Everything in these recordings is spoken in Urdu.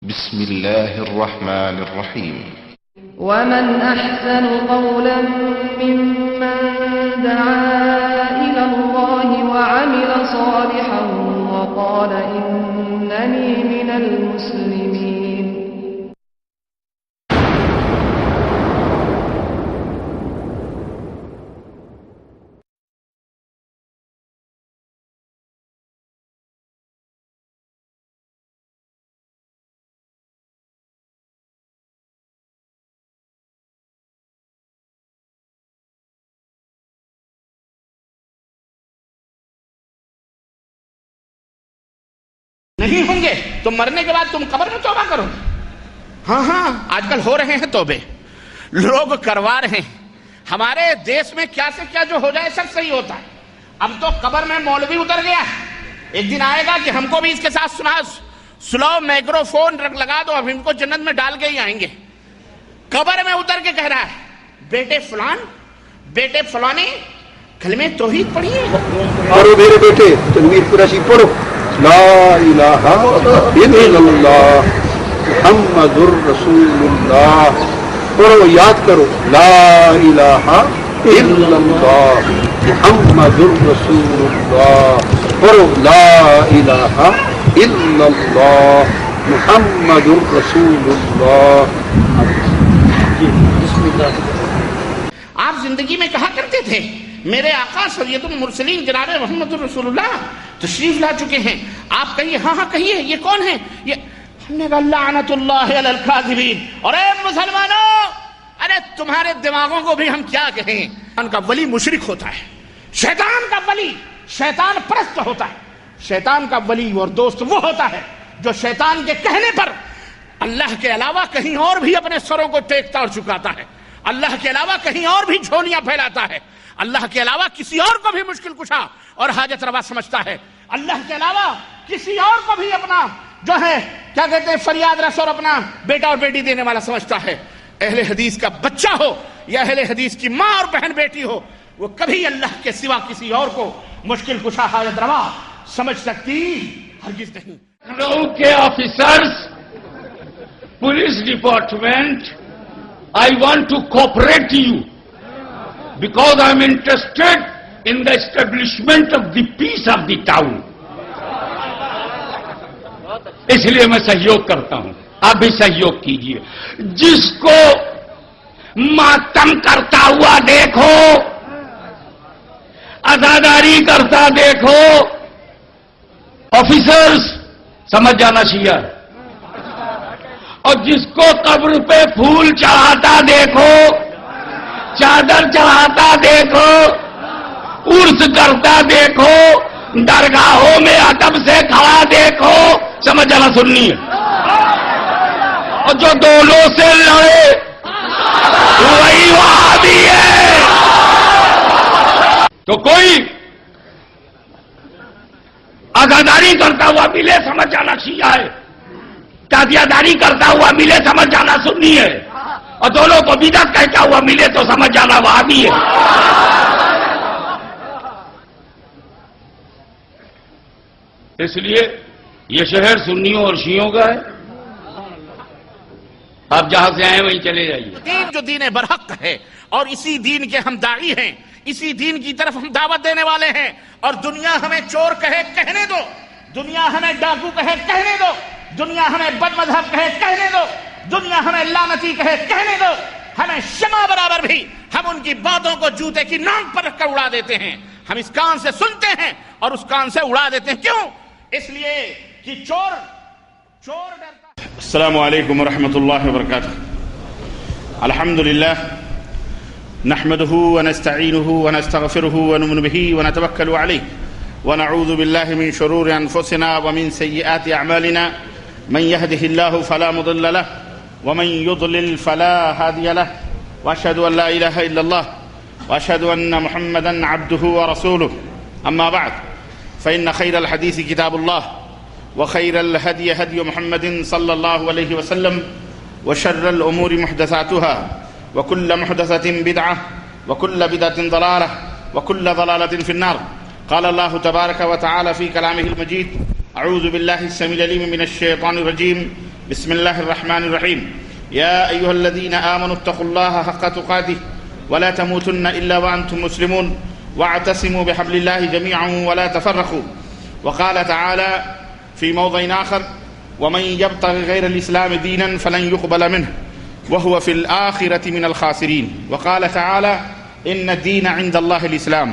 بسم الله الرحمن الرحيم. ومن أحسن قولا ممن دعا إلى الله وعمل صالحا وقال إنني من المسلمين. نہیں ہوں گے تو مرنے کے بعد تم قبر میں توبہ کرو. ہاں آج کل ہو رہے ہیں توبے, لوگ کروا رہے ہیں. ہمارے دیش میں کیا سے کیا جو ہو جائے سب صحیح ہوتا ہے. اب تو قبر میں مولوی اتر گیا ہے. ایک دن آئے گا کہ ہم کو بھی اس کے ساتھ سلو مائکرو فون لگا دو, اب ہم کو جنت میں ڈال کے ہی آئیں گے. قبر میں اتر کے کہہ رہا ہے بیٹے فلان بیٹے فلانی کلمہ توحید پڑھیے. اور میرے بیٹے تنویر قریشی پڑھو لا الہ الا اللہ محمد الرسول اللہ. پڑھو, یاد کرو لا الہ الا اللہ محمد الرسول اللہ. پڑھو لا الہ الا اللہ محمد الرسول اللہ. آپ زندگی میں کہا کرتے تھے میرے آقا سید المرسلین جناب محمد الرسول اللہ تشریف لا چکے ہیں. آپ کہیے ہاں کہیے یہ کون ہے. یہ ہم نے کہا لعنت اللہ علی الکاذبین. اور اے مسلمانوں, ارے تمہارے دماغوں کو بھی ہم کیا کہیں. ان کا ولی مشرک ہوتا ہے, شیطان کا ولی شیطان پرست ہوتا ہے. شیطان کا ولی اور دوست وہ ہوتا ہے جو شیطان کے کہنے پر اللہ کے علاوہ کہیں اور بھی اپنے سروں کو ٹیکتا اور چکاتا ہے. اللہ کے علاوہ کہیں اور بھی جھولیاں پھیلاتا ہے. اللہ کے علاوہ کسی اور کو بھی مشکل کشا اور حاجت روا سمجھتا ہے. اللہ کے علاوہ کسی اور کو بھی اپنا جو ہے کیا کہتے ہیں فریاد رس اور اپنا بیٹا اور بیٹی دینے والا سمجھتا ہے. اہل حدیث کا بچہ ہو یا اہل حدیث کی ماں اور بہن بیٹی ہو, وہ کبھی اللہ کے سوا کسی اور کو مشکل کشا حاجت روا سمجھ سکتی ہرگز نہیں. لوگوں کے officers, police department, I want to cooperate to you because I am interested in the establishment of the peace of the town. اس لیے میں سہیوگ کرتا ہوں, آپ بھی سہیوگ کیجیے. جس کو ماتم کرتا ہوا دیکھو, عزاداری کرتا دیکھو, آفیسرز سمجھ جانا چاہیے. اور جس کو قبر پہ پھول چڑھاتا دیکھو, چادر چڑھاتا دیکھو, عرس کرتا دیکھو, درگاہوں میں ادب سے کھڑا دیکھو, سمجھ جانا سننی ہے. اور جو دونوں سے لڑے وہی وہابی ہے. تو کوئی عزاداری کرتا ہوا ملے سمجھ جانا شیعہ ہے, تازیاداری کرتا ہوا ملے سمجھ جانا سنی ہے, اور دونوں کو بدعت کہتا ہوا ملے تو سمجھ جانا وہابی ہے. اس لیے یہ شہر سنیوں اور شیعوں کا ہے. آپ جہاں سے آئے وہیں چلے جائیے. دین جو دین برحق ہے اور اسی دین کے ہم داعی ہیں, اسی دین کی طرف ہم دعوت دینے والے ہیں. اور دنیا ہمیں چور کہے کہنے دو, دنیا ہمیں ڈاکو کہے کہنے دو, دنیا ہمیں بد مذہب کہے کہنے دو, دنیا ہمیں لعنتی کہے کہنے دو. ہمیں شمع برابر بھی ہم ان کی باتوں کو جوتے کی ناک پر رکھ کر اڑا دیتے ہیں. ہم اس کان سے سنتے ہیں اور اس کان سے اڑا دیتے ہیں. کیوں؟ اس لیے کہ چور ڈرتا. السلام علیکم ورحمۃ اللہ وبرکاتہ. الحمد للہ نحمده ونستعینه ونستغفره ونؤمن به ونتوکل علیہ ونعوذ باللہ من شرور انفسنا ومن سیئات اعمالنا. من يهده الله فلا مضل له ومن يضلل فلا هادي له واشهد ان لا اله الا الله واشهد ان محمدا عبده ورسوله. اما بعد فان خير الحديث كتاب الله وخير الهدي هدي محمد صلى الله عليه وسلم وشر الامور محدثاتها وكل محدثة بدعة وكل بدعة ضلالة وكل ضلالة في النار. قال الله تبارك وتعالى في كلامه المجيد: أعوذ بالله السميع العليم من الشيطان الرجيم. بسم الله الرحمن الرحيم يا أيها الذين آمنوا اتقوا الله حق تقاته ولا تموتن إلا وأنتم مسلمون واعتصموا بحبل الله جميعا ولا تفرقوا. وقال تعالى في موضع آخر ومن يبتغ غير الإسلام دينا فلن يقبل منه وهو في الآخرة من الخاسرين. وقال تعالى إن الدين عند الله الإسلام.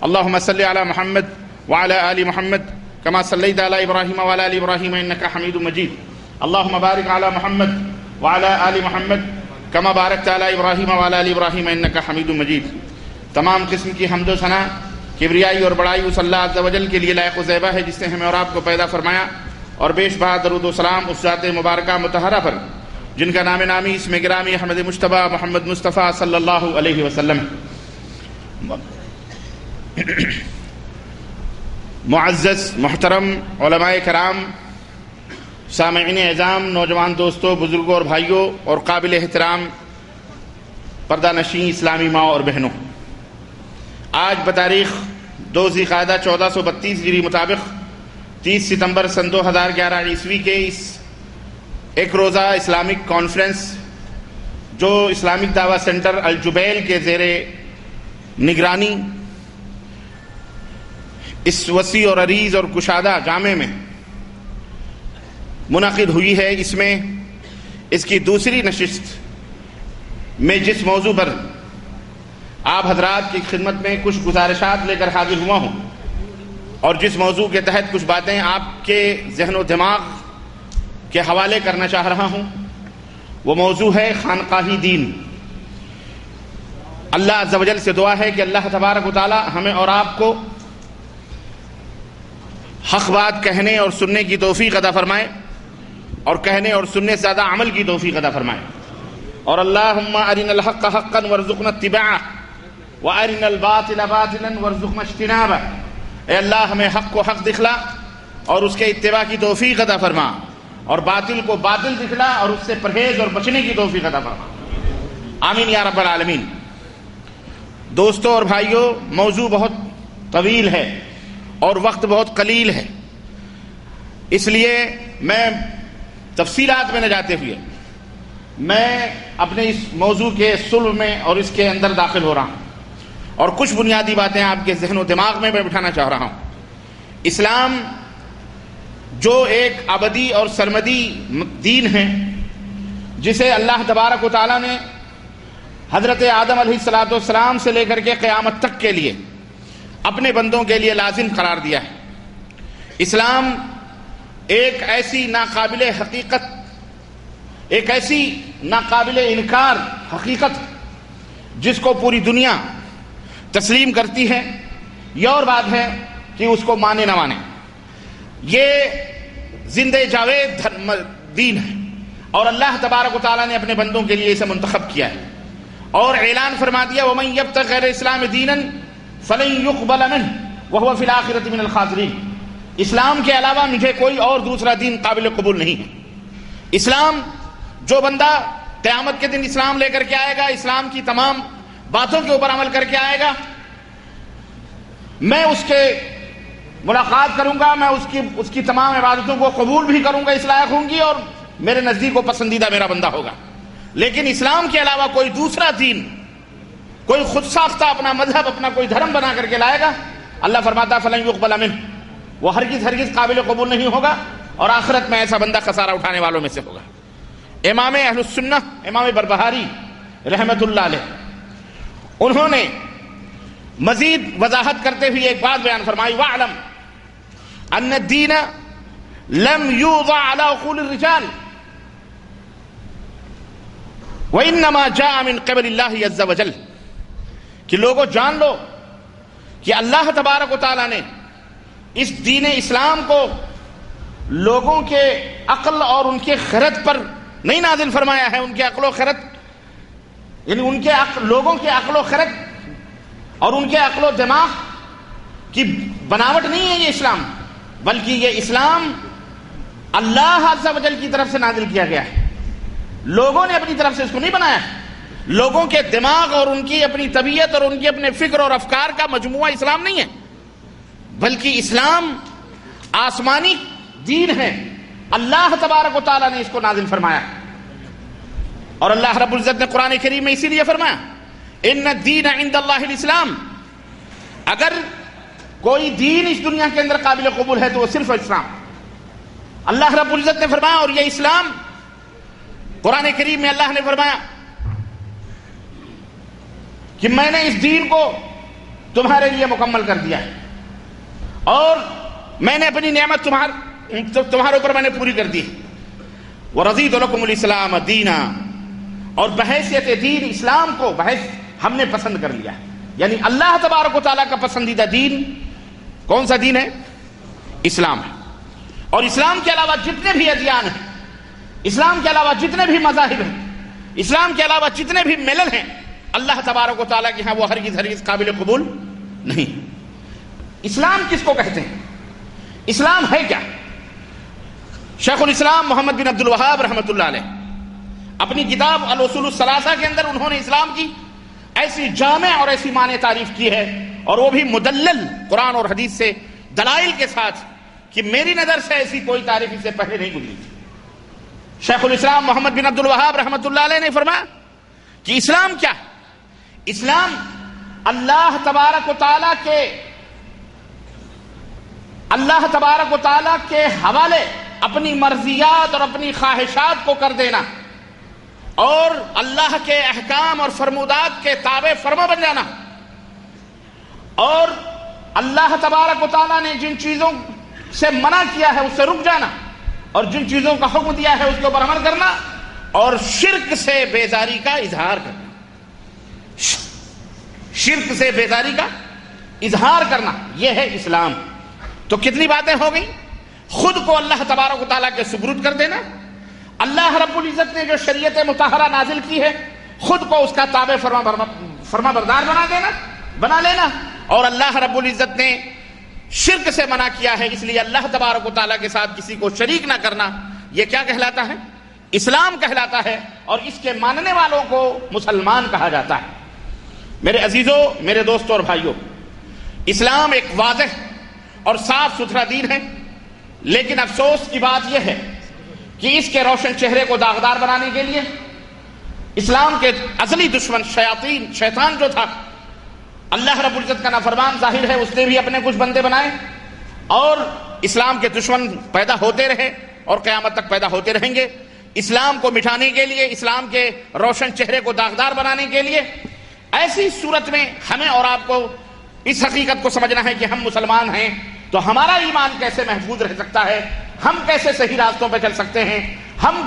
اللهم صل على محمد وعلى آل محمد كما صليت على إبراهيم وعلى آل إبراهيم إنك حميد مجيد. اللهم بارك على محمد وعلى آل محمد كما باركت على إبراهيم وعلى آل إبراهيم إنك حميد مجيد. تمام قسم کی حمد و ثنا کبریائی اور بڑائی اس اللہ عز و جل کے لیے لائق و زیبہ ہے جس نے ہمیں اور آپ کو پیدا فرمایا، اور بیش بہا درود و سلام اس ذات مبارکہ مطہرہ پر جن کا نام نامی اسم گرامی احمد مجتبیٰ محمد مصطفیٰ صلی اللہ علیہ وسلم. معزز محترم علماء کرام، سامعین اعظام، نوجوان دوستوں، بزرگوں اور بھائیوں، اور قابل احترام پردہ نشین اسلامی ماں اور بہنوں، آج بتاریخ 2 ذی القعدہ 1432 ہجری مطابق 30 ستمبر سن 2011 عیسوی کے اس ایک روزہ اسلامک کانفرنس جو اسلامک دعویٰ سینٹر الجبیل کے زیر نگرانی اس وسیع اور عریض اور کشادہ جامع میں منعقد ہوئی ہے، اس میں اس کی دوسری نشست میں جس موضوع پر آپ حضرات کی خدمت میں کچھ گزارشات لے کر حاضر ہوا ہوں، اور جس موضوع کے تحت کچھ باتیں آپ کے ذہن و دماغ کے حوالے کرنا چاہ رہا ہوں، وہ موضوع ہے خانقاہی دین. اللہ عز و جل سے دعا ہے کہ اللہ تبارک و تعالی ہمیں اور آپ کو حق بات کہنے اور سننے کی توفیق عطا فرمائے، اور کہنے اور سننے سے زیادہ عمل کی توفیق عطا فرمائے. اور اللہم ارنا الحق حقا وارزقنا اتباعہ وارنا الباطل باطلا وارزقنا اجتنابہ. اے اللہ ہمیں حق کو حق دکھلا اور اس کے اتباع کی توفیق عطا فرما، اور باطل کو باطل دکھلا اور اس سے پرہیز اور بچنے کی توفیق عطا فرما. آمین یا رب العالمین. دوستوں اور بھائیوں، موضوع بہت طویل ہے اور وقت بہت قلیل ہے، اس لیے میں تفصیلات میں نہ جاتے ہوئے میں اپنے اس موضوع کے صلب میں اور اس کے اندر داخل ہو رہا ہوں، اور کچھ بنیادی باتیں آپ کے ذہن و دماغ میں بٹھانا چاہ رہا ہوں. اسلام جو ایک ابدی اور سرمدی دین ہے، جسے اللہ تبارک و تعالیٰ نے حضرت آدم علیہ السلام سے لے کر کے قیامت تک کے لیے اپنے بندوں کے لیے لازم قرار دیا ہے. اسلام ایک ایسی ناقابل حقیقت، ایک ایسی ناقابل انکار حقیقت جس کو پوری دنیا تسلیم کرتی ہے. یہ اور بات ہے کہ اس کو مانے نہ مانے. یہ زندہ جاوید دین ہے، اور اللہ تبارک و تعالیٰ نے اپنے بندوں کے لیے اسے منتخب کیا ہے، اور اعلان فرما دیا وَمَن يَبْتَغِ غَيْرَ الْإِسْلَامِ دِينًا فَلَن يُقْبَلَ مِنْهُ وَهُوَ فِي الْآخِرَةِ مِنَ الْخَاسِرِينَ. اسلام کے علاوہ مجھے کوئی اور دوسرا دین قابل قبول نہیں ہے. اسلام، جو بندہ قیامت کے دن اسلام لے کر کے آئے گا، اسلام کی تمام باتوں کے اوپر عمل کر کے آئے گا، میں اس کے ملاقات کروں گا، میں اس کی تمام عبادتوں کو قبول بھی کروں گا، اس لائق ہوں گی، اور میرے نزدیک وہ پسندیدہ میرا بندہ ہوگا. لیکن اسلام کے علاوہ کوئی دوسرا دین، کوئی خود ساختہ اپنا مذہب، اپنا کوئی دھرم بنا کر کے لائے گا، اللہ فرماتا فلن یقبل منہ، وہ ہرگز قابل قبول نہیں ہوگا، اور آخرت میں ایسا بندہ خسارہ اٹھانے والوں میں سے ہوگا. امام اہل السنہ امام بربہاری رحمت اللہ علیہ، انہوں نے مزید وضاحت کرتے ہوئے ایک بات بیان فرمائی وَاعْلَمْ أَنَّ الدِّينَ لَمْ يُوضَعْ عَلَى عُقُولِ الرِّجَالِ وَإِنَّمَا جَاءَ مِنْ قِبَلِ اللَّهِ عَزَّ وَجَلَّ. کہ لوگوں جان لو کہ اللہ تبارک و تعالیٰ نے اس دین اسلام کو لوگوں کے عقل اور ان کے خرد پر نہیں نازل فرمایا ہے. ان کے عقل و خرد یعنی ان کے لوگوں کے عقل و خرد اور ان کے عقل و دماغ کی بناوٹ نہیں ہے یہ اسلام، بلکہ یہ اسلام اللہ عز و جل کی طرف سے نازل کیا گیا ہے. لوگوں نے اپنی طرف سے اس کو نہیں بنایا. لوگوں کے دماغ اور ان کی اپنی طبیعت اور ان کی اپنے فکر اور افکار کا مجموعہ اسلام نہیں ہے، بلکہ اسلام آسمانی دین ہے اللہ تبارک و تعالیٰ نے اس کو نازل فرمایا. اور اللہ رب العزت نے قرآن کریم میں اسی لیے فرمایا ان الدین عند اللہ الاسلام، اگر کوئی دین اس دنیا کے اندر قابل قبول ہے تو وہ صرف اسلام. اللہ رب العزت نے فرمایا، اور یہ اسلام قرآن کریم میں اللہ نے فرمایا کہ میں نے اس دین کو تمہارے لیے مکمل کر دیا ہے اور میں نے اپنی نعمت تمہارے اوپر میں نے پوری کر دی. وَرَضِيتُ لَكُمُ الْإِسْلَامَ دِينًا، اور بحیثیت دین اسلام کو ہم نے پسند کر لیا. یعنی اللہ تبارک و تعالیٰ کا پسندیدہ دین کون سا دین ہے؟ اسلام ہے. اور اسلام کے علاوہ جتنے بھی ادیان ہیں، اسلام کے علاوہ جتنے بھی مذاہب ہیں، اسلام کے علاوہ جتنے بھی ملل ہیں، اللہ تبارک و تعالیٰ کے ہاں وہ ہرگز قابل قبول نہیں. اسلام کس کو کہتے ہیں؟ اسلام ہے کیا؟ شیخ الاسلام محمد بن عبد الوہاب رحمۃ اللہ علیہ اپنی کتاب الاصول الثلاثہ کے اندر انہوں نے اسلام کی ایسی جامع اور ایسی معنی تعریف کی ہے، اور وہ بھی مدلل قرآن اور حدیث سے دلائل کے ساتھ، کہ میری نظر سے ایسی کوئی تعریف اس سے پہلے نہیں گزری. شیخ الاسلام محمد بن عبد الوہاب رحمۃ اللہ علیہ نے فرمایا کہ اسلام کیا ہے؟ اسلام اللہ تبارک و تعالیٰ کے حوالے اپنی مرضیات اور اپنی خواہشات کو کر دینا، اور اللہ کے احکام اور فرمودات کے تابع فرما بن جانا، اور اللہ تبارک و تعالیٰ نے جن چیزوں سے منع کیا ہے اس سے رک جانا، اور جن چیزوں کا حکم دیا ہے اس کے اوپر عمل کرنا، اور شرک سے بیزاری کا اظہار کرنا. شرک سے بیزاری کا اظہار کرنا، یہ ہے اسلام. تو کتنی باتیں ہو گئیں؟ خود کو اللہ تبارک و تعالیٰ کے سپرد کر دینا، اللہ رب العزت نے جو شریعت مطہرہ نازل کی ہے خود کو اس کا تابع فرما بردار بنا لینا، اور اللہ رب العزت نے شرک سے منع کیا ہے، اس لیے اللہ تبارک و تعالیٰ کے ساتھ کسی کو شریک نہ کرنا. یہ کیا کہلاتا ہے؟ اسلام کہلاتا ہے، اور اس کے ماننے والوں کو مسلمان کہا جاتا ہے. میرے عزیزوں، میرے دوستوں اور بھائیوں، اسلام ایک واضح اور صاف ستھرا دین ہے، لیکن افسوس کی بات یہ ہے کہ اس کے روشن چہرے کو داغدار بنانے کے لیے اسلام کے ازلی دشمن شیطان جو تھا، اللہ رب العزت کا نافرمان ظاہر ہے، اس نے بھی اپنے کچھ بندے بنائے، اور اسلام کے دشمن پیدا ہوتے رہے اور قیامت تک پیدا ہوتے رہیں گے. اسلام کو مٹھانے کے لیے، اسلام کے روشن چہرے کو داغدار بنانے کے لیے ایسی صورت میں ہمیں اور آپ کو اس حقیقت کو سمجھنا ہے کہ ہم مسلمان ہیں تو ہمارا ایمان کیسے محفوظ رہ سکتا ہے، ہم کیسے صحیح راستوں پہ چل سکتے ہیں، ہم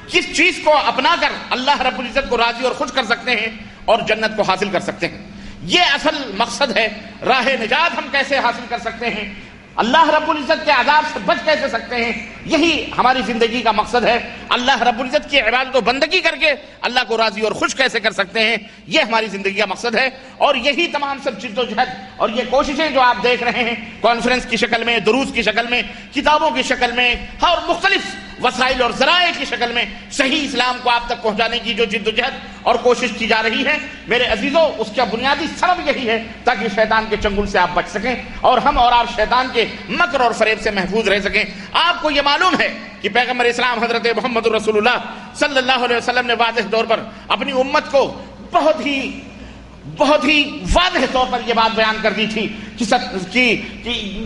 کس چیز کو اپنا کر اللہ رب العزت کو راضی اور خوش کر سکتے ہیں اور جنت کو حاصل کر سکتے ہیں. یہ اصل مقصد ہے. راہ نجات ہم کیسے حاصل کر سکتے ہیں، اللہ رب العزت کے عذاب سے بچ کیسے سکتے ہیں، یہی ہماری زندگی کا مقصد ہے. اللہ رب العزت کی عبادت و بندگی کر کے اللہ کو راضی اور خوش کیسے کر سکتے ہیں، یہ ہماری زندگی کا مقصد ہے. اور یہی تمام سب جد و جہد اور یہ کوششیں جو آپ دیکھ رہے ہیں کانفرنس کی شکل میں، دروس کی شکل میں، کتابوں کی شکل میں، اور مختلف وسائل اور ذرائع کی شکل میں صحیح اسلام کو آپ تک پہنچانے کی جو جد و جہد اور کوشش کی جا رہی ہے، میرے عزیزوں، اس کا بنیادی سبب یہی ہے تاکہ شیطان کے چنگل سے آپ بچ سکیں اور ہم اور آپ شیطان کے مکر اور فریب سے محفوظ رہ سکیں. آپ کو یہ معلوم ہے کہ پیغمبر اسلام حضرت محمد رسول اللہ صلی اللہ علیہ وسلم نے واضح طور پر اپنی امت کو بہت ہی واضح طور پر یہ بات بیان کر دی تھی کہ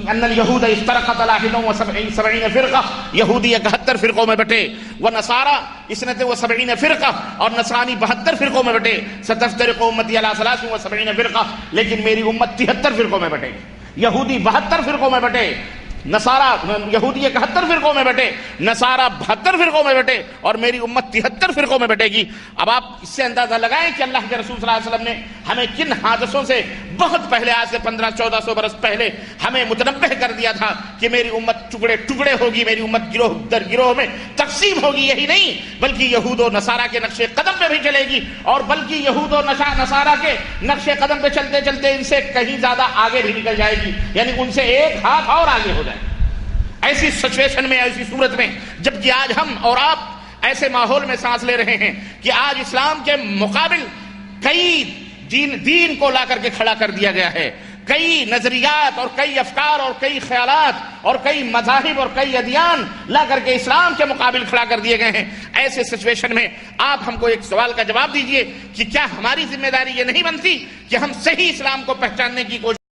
ان الیہود افترقت علی 71 فرقہ، یہودی 71 فرقوں میں بٹے، ونصارى 72 فرقہ، اور نصرانی 72 فرقوں میں بٹے. ستفترق امتی علی 73 فرقہ، لیکن میری امت 73 فرقوں میں بٹے. یہودی 72 فرقوں میں بٹے، یہودی 71 فرقوں میں بٹے، نصارہ 72 فرقوں میں بٹے، اور میری امت 73 فرقوں میں بٹے گی. اب آپ اس سے اندازہ لگائیں کہ اللہ کے رسول صلی اللہ علیہ وسلم نے ہمیں کن حادثوں سے بہت پہلے، آج سے 1500-1400 برس پہلے ہمیں متنبہ کر دیا تھا کہ میری امت ٹکڑے ٹکڑے ہوگی، میری امت گروہ در گروہ میں تقسیم ہوگی. یہی نہیں بلکہ یہود و نصارہ کے نقش قدم پہ بھی چلے گی، اور بلکہ یہود و نصارہ کے نقش قدم پہ چلتے چلتے ان سے کہیں زیادہ آگے بھی نکل جائے گی، یعنی ان سے ایک ہاتھ اور آگے ہو جائے. ایسی سچویشن میں، ایسی صورت میں، جبکہ آج ہم اور آپ ایسے ماحول میں سانس لے رہے ہیں کہ آج اسلام کے مقابل کئی دین کو لا کر کے کھڑا کر دیا گیا ہے. کئی نظریات اور کئی افکار اور کئی خیالات اور کئی مذاہب اور کئی ادیان لا کر کے اسلام کے مقابل کھڑا کر دیے گئے ہیں. ایسے سچویشن میں آپ ہم کو ایک سوال کا جواب دیجئے کہ کیا ہماری ذمہ داری یہ نہیں بنتی کہ ہم صحیح اسلام کو پہچاننے کی کوشش